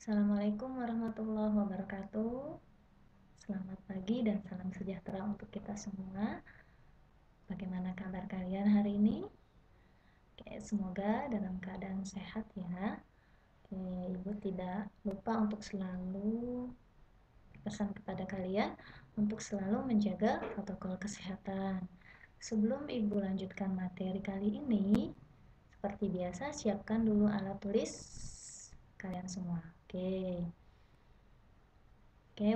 Assalamualaikum warahmatullahi wabarakatuh. Selamat pagi dan salam sejahtera untuk kita semua. Bagaimana kabar kalian hari ini? Semoga dalam keadaan sehat ya. Ibu tidak lupa untuk selalu pesan kepada kalian untuk selalu menjaga protokol kesehatan. Sebelum Ibu lanjutkan materi kali ini, seperti biasa siapkan dulu alat tulis kalian semua. Oke,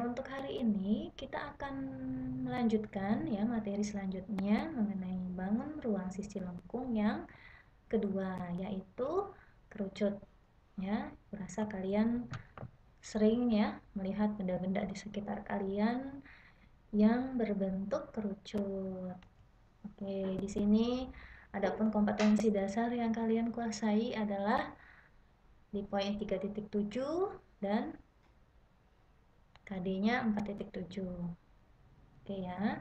untuk hari ini kita akan melanjutkan ya materi selanjutnya mengenai bangun ruang sisi lengkung yang kedua, yaitu kerucut. Ya, rasa kalian sering ya melihat benda-benda di sekitar kalian yang berbentuk kerucut. Oke, di sini adapun kompetensi dasar yang kalian kuasai adalah di poin 3.7 dan KD-nya 4.7. Oke ya.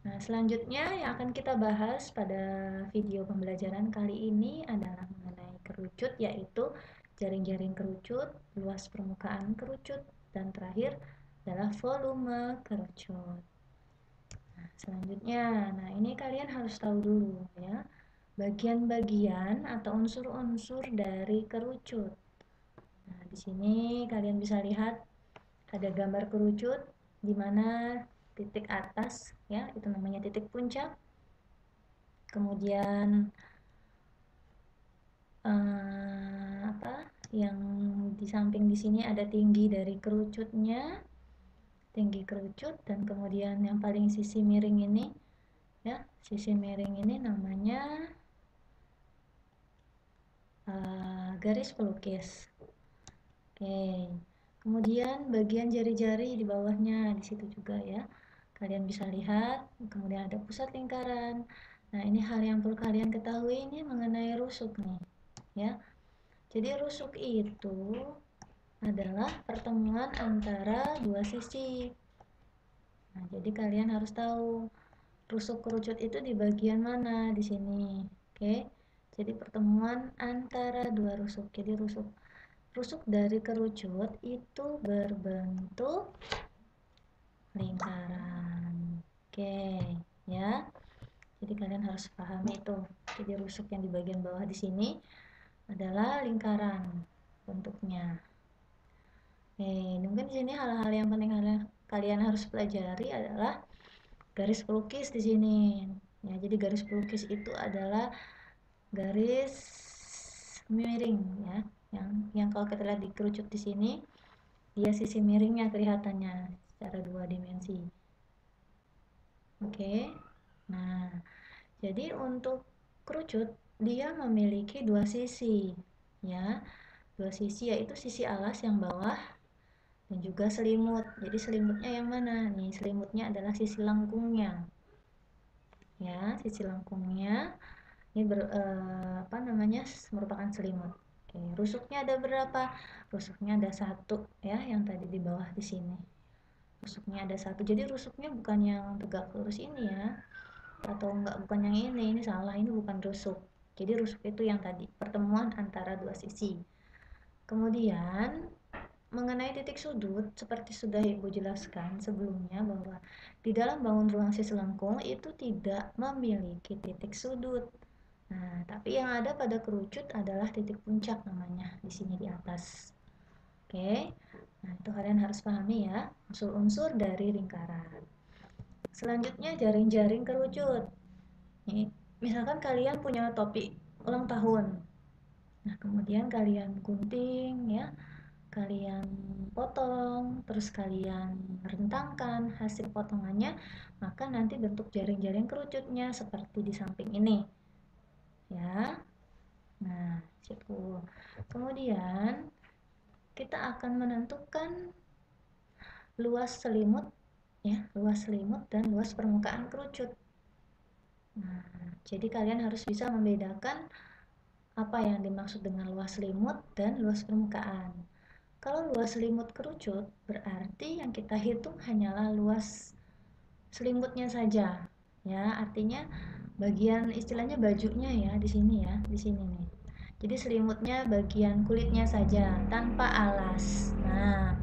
Nah, selanjutnya yang akan kita bahas pada video pembelajaran kali ini adalah mengenai kerucut, yaitu jaring-jaring kerucut, luas permukaan kerucut, dan terakhir adalah volume kerucut. Nah, selanjutnya, ini kalian harus tahu dulu ya, bagian-bagian atau unsur-unsur dari kerucut. Nah, di sini kalian bisa lihat ada gambar kerucut di mana titik atas ya itu namanya titik puncak, kemudian yang di samping di sini ada tinggi dari kerucutnya, tinggi kerucut, dan kemudian yang paling sisi miring ini ya, sisi miring ini namanya garis pelukis. Oke. Kemudian bagian jari-jari di bawahnya di situ juga ya. Kalian bisa lihat, kemudian ada pusat lingkaran. Nah, ini hal yang perlu kalian ketahui ini mengenai rusuk nih, ya. Jadi rusuk itu adalah pertemuan antara dua sisi. Nah, jadi kalian harus tahu rusuk kerucut itu di bagian mana di sini. Oke. Jadi pertemuan antara dua rusuk. Jadi rusuk dari kerucut itu berbentuk lingkaran. Oke, ya. Jadi kalian harus pahami itu. Jadi rusuk yang di bagian bawah di sini adalah lingkaran bentuknya. Mungkin di sini hal-hal yang penting kalian harus pelajari adalah garis pelukis di sini. Ya, jadi garis pelukis itu adalah garis miring ya. Yang kalau kita lihat di kerucut di sini, dia sisi miringnya kelihatannya secara dua dimensi. Oke. Nah, jadi untuk kerucut dia memiliki dua sisi ya. Dua sisi yaitu sisi alas yang bawah dan juga selimut. Jadi selimutnya yang mana? Nih, selimutnya adalah sisi lengkungnya. Ya, sisi lengkungnya ini merupakan selimut. Oke, rusuknya ada berapa? Rusuknya ada satu ya, yang tadi di bawah di sini. Rusuknya ada satu. Jadi rusuknya bukan yang tegak lurus ini ya, atau bukan yang ini salah, ini bukan rusuk. Jadi rusuk itu yang tadi, pertemuan antara dua sisi. Kemudian mengenai titik sudut, seperti sudah Ibu jelaskan sebelumnya bahwa di dalam bangun ruang sisi lengkung itu tidak memiliki titik sudut. Nah, tapi yang ada pada kerucut adalah titik puncak namanya di sini di atas. Oke. Nah, itu kalian harus pahami ya, unsur-unsur dari lingkaran. Selanjutnya jaring-jaring kerucut. Nih, misalkan kalian punya topi ulang tahun. Nah, kemudian kalian gunting ya, kalian potong, terus kalian rentangkan hasil potongannya, maka nanti bentuk jaring-jaring kerucutnya seperti di samping ini. Ya. Nah, situ. Kemudian kita akan menentukan luas selimut ya, luas selimut dan luas permukaan kerucut. Nah, jadi kalian harus bisa membedakan apa yang dimaksud dengan luas selimut dan luas permukaan. Kalau luas selimut kerucut berarti yang kita hitung hanyalah luas selimutnya saja. Ya, artinya bagian istilahnya bajunya ya di sini nih. Jadi selimutnya bagian kulitnya saja tanpa alas. Nah,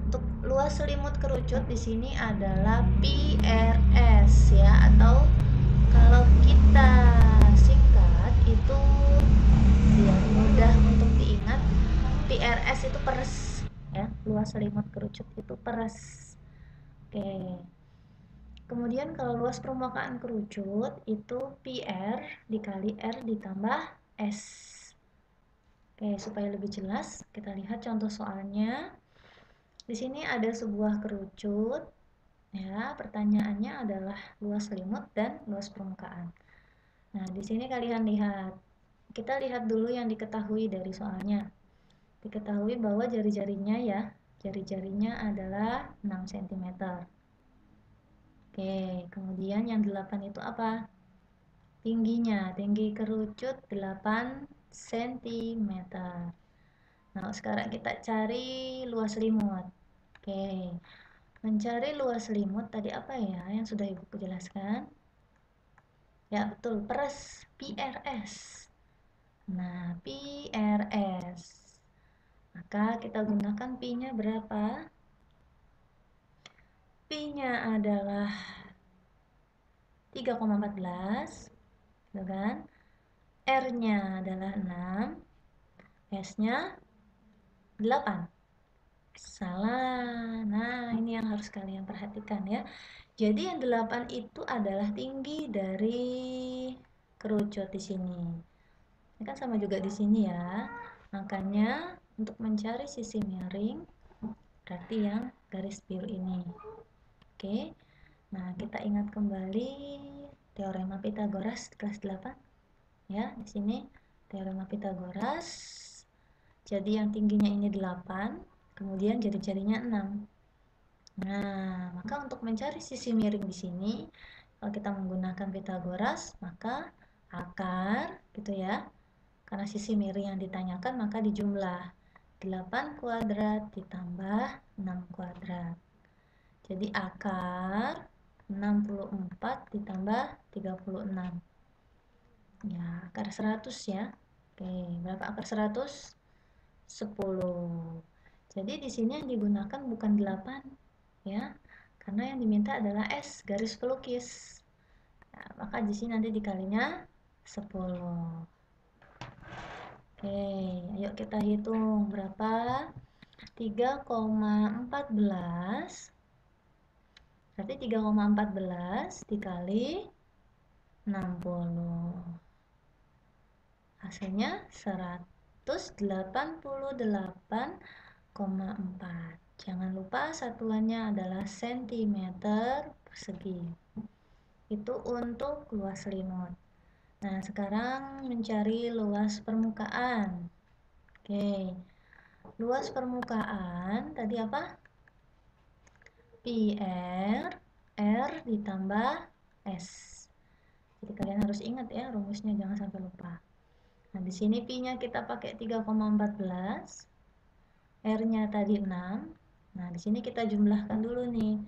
untuk luas selimut kerucut di sini adalah PRS ya, atau kalau kita singkat itu biar mudah untuk diingat, PRS itu peres ya, luas selimut kerucut itu peres. Oke. Kemudian kalau luas permukaan kerucut itu PR dikali R ditambah S. Oke, supaya lebih jelas kita lihat contoh soalnya. Di sini ada sebuah kerucut ya, pertanyaannya adalah luas selimut dan luas permukaan. Nah, di sini kalian lihat. Kita lihat dulu yang diketahui dari soalnya. Diketahui bahwa jari-jarinya ya, jari-jarinya adalah 6 cm. Oke, kemudian yang 8 itu apa? Tingginya, tinggi kerucut 8 cm. Nah, sekarang kita cari luas selimut. Oke, mencari luas selimut tadi apa ya yang sudah Ibu jelaskan? Ya, betul, peres, PRS. Nah, PRS. Maka kita gunakan Pi-nya berapa? Pi-nya adalah 3,14, gitu kan? R-nya adalah 6, S-nya 8. Salah. Nah, ini yang harus kalian perhatikan ya. Jadi yang 8 itu adalah tinggi dari kerucut di sini. Ini kan sama juga di sini ya. Makanya untuk mencari sisi miring berarti yang garis biru ini. Oke. Nah, kita ingat kembali teorema Pitagoras kelas 8. Ya, di sini teorema Pitagoras. Jadi yang tingginya ini 8, kemudian jari-jarinya 6. Nah, maka untuk mencari sisi miring di sini, kalau kita menggunakan Pitagoras, maka akar gitu ya. Karena sisi miring yang ditanyakan, maka dijumlah 8 kuadrat ditambah 6 kuadrat. Jadi akar 64 ditambah 36. Ya, akar 100 ya. Oke, berapa akar 100? 10. Jadi di sini yang digunakan bukan 8 ya. Karena yang diminta adalah S garis pelukis. Nah, maka di sini nanti dikalinya 10. Oke, ayo kita hitung berapa? 3,14. Berarti 3,14 dikali 60. Hasilnya 188,4. Jangan lupa satuannya adalah sentimeter persegi. Itu untuk luas selimut. Nah, sekarang mencari luas permukaan. Oke. Luas permukaan tadi apa? PR R ditambah S. Jadi kalian harus ingat ya rumusnya, jangan sampai lupa. Nah, di sini Pi-nya kita pakai 3,14. R-nya tadi 6. Nah, di sini kita jumlahkan dulu nih.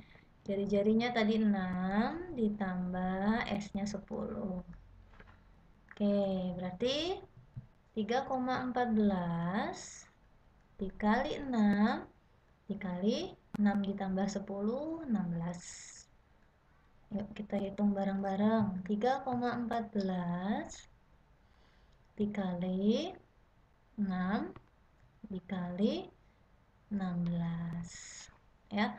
Jari-jarinya tadi 6 ditambah S-nya 10. Oke, berarti 3,14 dikali 6 dikali 6 ditambah 10, 16. Yuk kita hitung bareng-bareng. 3,14 dikali 6 dikali 16. Ya.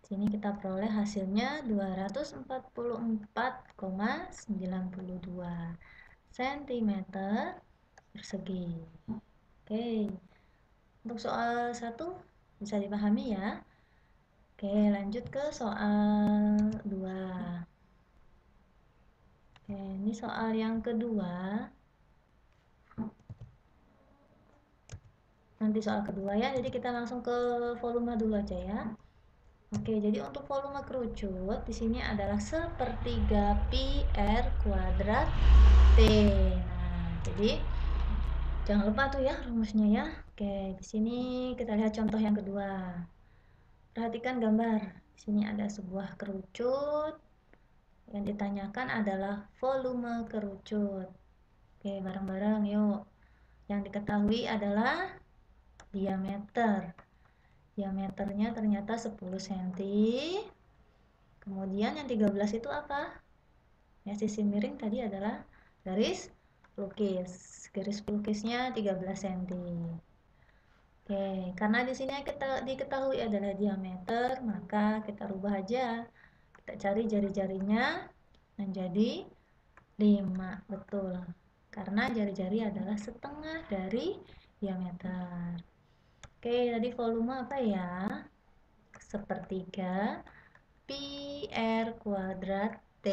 Sini kita peroleh hasilnya 244,92 cm persegi. Oke. Untuk soal 1 bisa dipahami ya. Oke, lanjut ke soal 2. Oke, ini soal yang kedua. Nanti soal kedua ya. Jadi kita langsung ke volume dulu aja ya. Oke, jadi untuk volume kerucut di sini adalah sepertiga pi r kuadrat t. Nah, jadi jangan lupa tuh ya rumusnya ya. Oke, di sini kita lihat contoh yang kedua. Perhatikan gambar. Di sini ada sebuah kerucut. Yang ditanyakan adalah volume kerucut. Oke, bareng-bareng yuk. Yang diketahui adalah diameter. Diameternya ternyata 10 cm. Kemudian yang 13 itu apa? Ya, sisi miring tadi adalah garis pelukis. Garis pelukisnya 13 cm. Oke, karena di sini kita diketahui adalah diameter, maka kita rubah aja. Kita cari jari-jarinya menjadi 5, betul. Karena jari-jari adalah setengah dari diameter. Oke, tadi volume apa ya? Sepertiga pi r kuadrat T.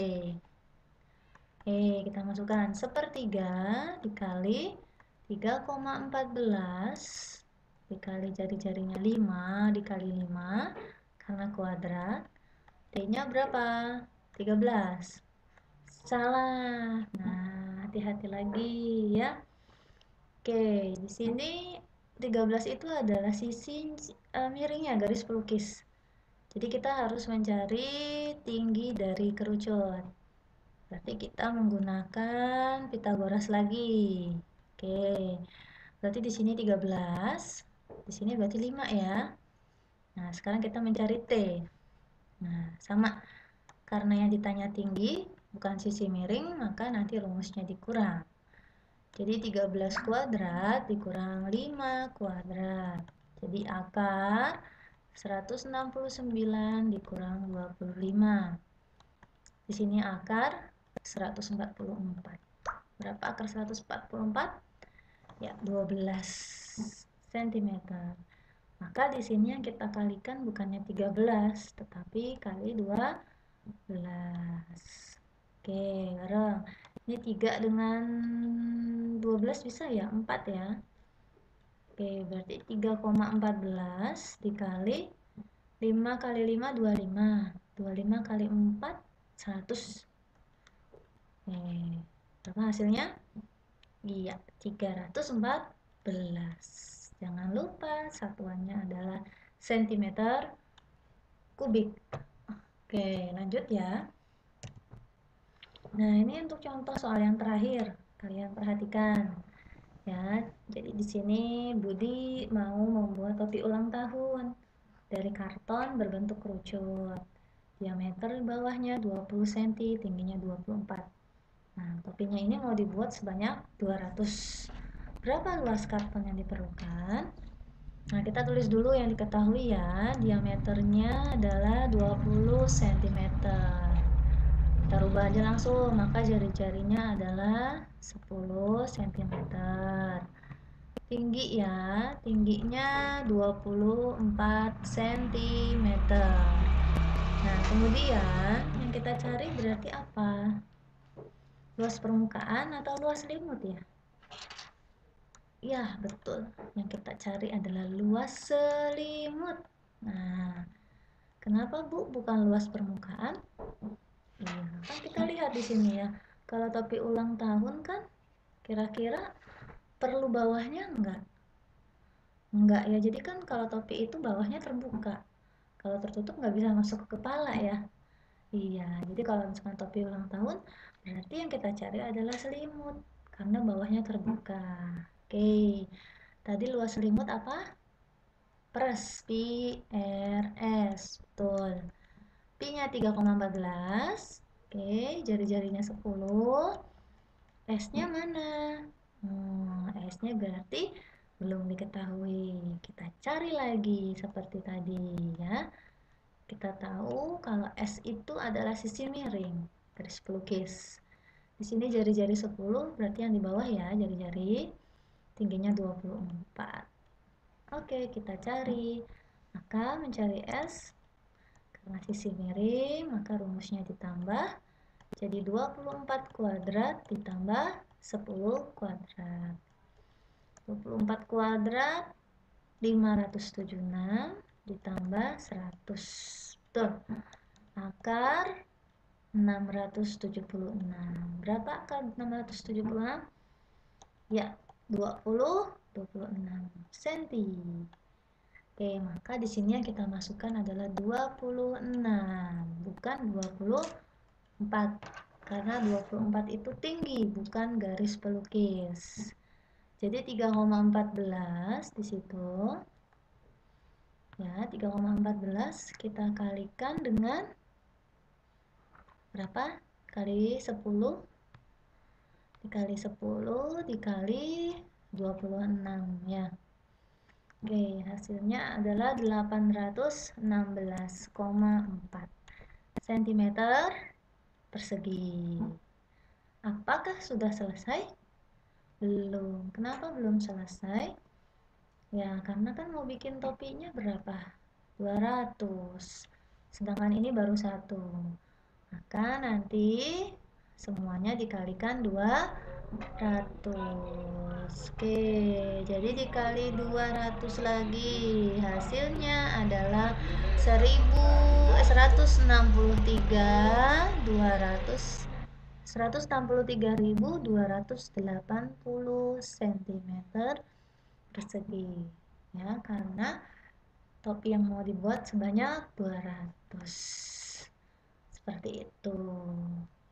Oke, kita masukkan sepertiga dikali 3,14 dikali jari-jarinya 5 dikali 5 karena kuadrat. T-nya berapa? 13. Salah. Nah, hati-hati lagi ya. Oke, di sini 13 itu adalah sisi miringnya garis pelukis. Jadi kita harus mencari tinggi dari kerucut. Berarti kita menggunakan Pitagoras lagi. Oke. Berarti di sini 13. Di sini berarti 5 ya. Nah, sekarang kita mencari T. Nah, sama. Karena yang ditanya tinggi, bukan sisi miring, maka nanti rumusnya dikurang. Jadi 13 kuadrat dikurang 5 kuadrat. Jadi akar 169 dikurang 25. Di sini akar 144. Berapa akar 144? Ya, 12 cm. Maka di sini yang kita kalikan bukannya 13, tetapi kali 12. Oke, bareng. Ini 3 dengan 12 bisa ya? 4 ya. Oke, berarti 3,14 dikali 5 kali 5, 25. 25 kali 4, 100. Berapa hasilnya? Iya, 314. Jangan lupa satuannya adalah sentimeter kubik. Oke, lanjut ya. Nah, ini untuk contoh soal yang terakhir. Kalian perhatikan. Ya, jadi di sini Budi mau membuat topi ulang tahun dari karton berbentuk kerucut. Diameter bawahnya 20 cm, tingginya 24. Nah, topinya ini mau dibuat sebanyak 200. Berapa luas karton yang diperlukan? Nah, kita tulis dulu yang diketahui ya. Diameternya adalah 20 cm. Kita rubah aja langsung, maka jari-jarinya adalah 10 cm. Tinggi ya, tingginya 24 cm. Nah, kemudian yang kita cari berarti apa? Luas permukaan atau luas selimut ya? Ya, betul. Yang kita cari adalah luas selimut. Nah, kenapa Bu bukan luas permukaan? Iya, kan kita lihat di sini ya. Kalau topi ulang tahun kan kira-kira perlu bawahnya enggak? Enggak ya. Jadi kan kalau topi itu bawahnya terbuka. Kalau tertutup nggak bisa masuk ke kepala ya. Iya, jadi kalau misalkan topi ulang tahun berarti yang kita cari adalah selimut karena bawahnya terbuka. Oke. Tadi luas selimut apa? Pers, pi, r, s. Betul. Pi-nya 3,14. Oke, jari-jarinya 10. S-nya mana? S-nya berarti belum diketahui. Kita cari lagi seperti tadi ya. Kita tahu kalau S itu adalah sisi miring, garis pelukis. Di sini jari-jari 10, berarti yang di bawah ya, jari-jari. Tingginya 24. Oke, kita cari. Maka mencari S, karena sisi miring, maka rumusnya ditambah. Jadi 24 kuadrat ditambah 10 kuadrat. 24 kuadrat 576 ditambah 100. Betul. Akar 676. Berapa akar 676? Ya, 26 cm. Oke, maka di sini yang kita masukkan adalah 26, bukan 24. Karena 24 itu tinggi, bukan garis pelukis. Jadi 3,14 di situ. Ya, 3,14 kita kalikan dengan berapa? Kali 10 dikali 10 dikali 26 ya. Oke, hasilnya adalah 816,4 cm persegi. Apakah sudah selesai? Belum. Kenapa belum selesai? Ya, karena kan mau bikin topinya berapa? 200. Sedangkan ini baru 1. Maka nanti semuanya dikalikan 200. Oke, jadi dikali 200 lagi. Hasilnya adalah 163.280 cm persegi ya, karena topi yang mau dibuat sebanyak 200. Seperti itu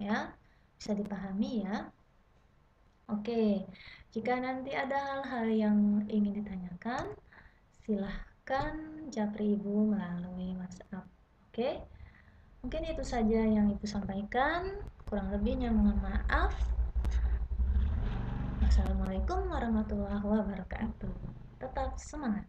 ya, bisa dipahami ya. Oke, jika nanti ada hal-hal yang ingin ditanyakan, silahkan japri Ibu melalui WhatsApp. Oke, mungkin itu saja yang Ibu sampaikan. Kurang lebihnya mohon maaf. Assalamualaikum warahmatullahi wabarakatuh. Tetap semangat.